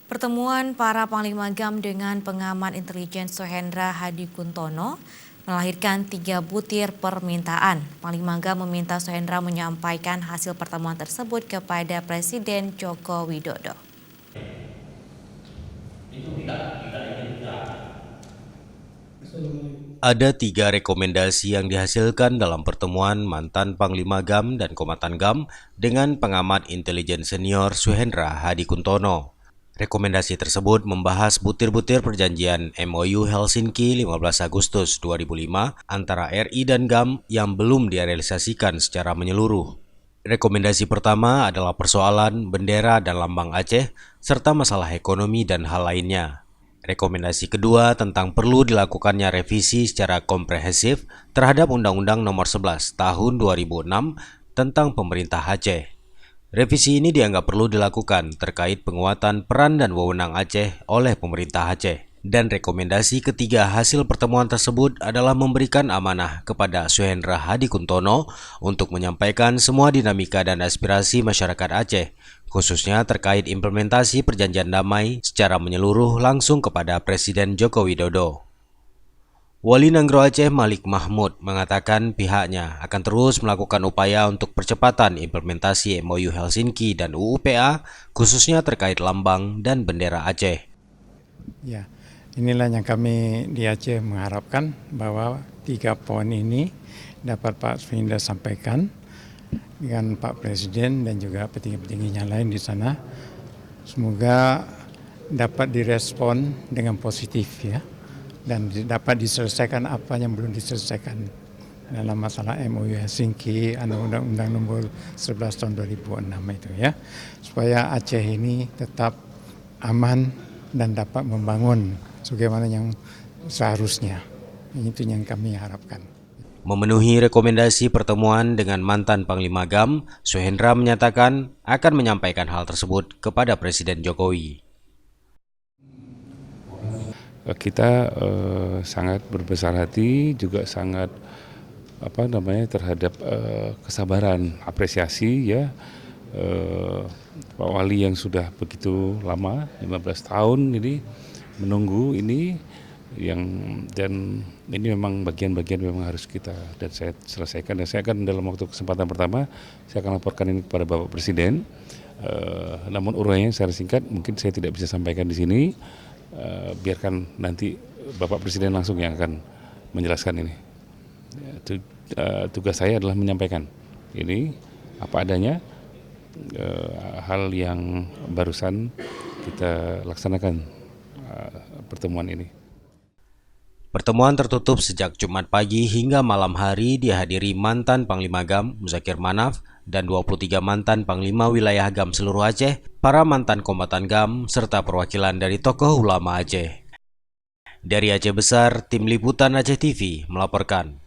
Pertemuan para Panglima GAM dengan pengamat intelijen Suhendra Hadikuntono melahirkan 3 butir permintaan. Panglima GAM meminta Suhendra menyampaikan hasil pertemuan tersebut kepada Presiden Joko Widodo. Ada 3 rekomendasi yang dihasilkan dalam pertemuan mantan Panglima GAM dan Komandan GAM dengan pengamat intelijen senior Suhendra Hadikuntono. Rekomendasi tersebut membahas butir-butir perjanjian MOU Helsinki 15 Agustus 2005 antara RI dan GAM yang belum direalisasikan secara menyeluruh. Rekomendasi pertama adalah persoalan bendera dan lambang Aceh, serta masalah ekonomi dan hal lainnya. Rekomendasi kedua tentang perlu dilakukannya revisi secara komprehensif terhadap Undang-Undang Nomor 11 Tahun 2006 tentang Pemerintah Aceh. Revisi ini dianggap perlu dilakukan terkait penguatan peran dan wewenang Aceh oleh pemerintah Aceh. Dan rekomendasi ketiga hasil pertemuan tersebut adalah memberikan amanah kepada Suhendra Hadikuntono untuk menyampaikan semua dinamika dan aspirasi masyarakat Aceh, khususnya terkait implementasi perjanjian damai secara menyeluruh langsung kepada Presiden Joko Widodo. Wali Nanggro Aceh Malik Mahmud mengatakan pihaknya akan terus melakukan upaya untuk percepatan implementasi MOU Helsinki dan UU-PA, khususnya terkait lambang dan bendera Aceh. Ya, inilah yang kami di Aceh mengharapkan bahwa 3 poin ini dapat Pak Suhendra sampaikan dengan Pak Presiden dan juga petinggi-petinggi yang lain di sana. Semoga dapat direspon dengan positif ya. Dan dapat diselesaikan apa yang belum diselesaikan dalam masalah MOU Helsinki, Undang-Undang Nomor 11 Tahun 2006 itu ya, supaya Aceh ini tetap aman dan dapat membangun sebagaimana yang seharusnya. Itu yang kami harapkan. Memenuhi rekomendasi pertemuan dengan mantan Panglima GAM, Suhendra menyatakan akan menyampaikan hal tersebut kepada Presiden Jokowi. Kita sangat berbesar hati, juga sangat terhadap kesabaran, apresiasi ya Pak Wali yang sudah begitu lama, 15 tahun ini menunggu ini dan ini memang bagian-bagian memang harus kita dan saya selesaikan, dan saya akan dalam waktu kesempatan pertama saya akan laporkan ini kepada Bapak Presiden. Namun uraiannya secara singkat mungkin saya tidak bisa sampaikan di sini. Biarkan nanti Bapak Presiden langsung yang akan menjelaskan ini. Tugas saya adalah menyampaikan ini apa adanya, hal yang barusan kita laksanakan pertemuan ini. Pertemuan tertutup sejak Jumat pagi hingga malam hari dihadiri mantan Panglima GAM Muzakir Manaf dan 23 mantan Panglima Wilayah GAM seluruh Aceh, para mantan kombatan GAM, serta perwakilan dari tokoh ulama Aceh. Dari Aceh Besar, Tim Liputan Aceh TV melaporkan.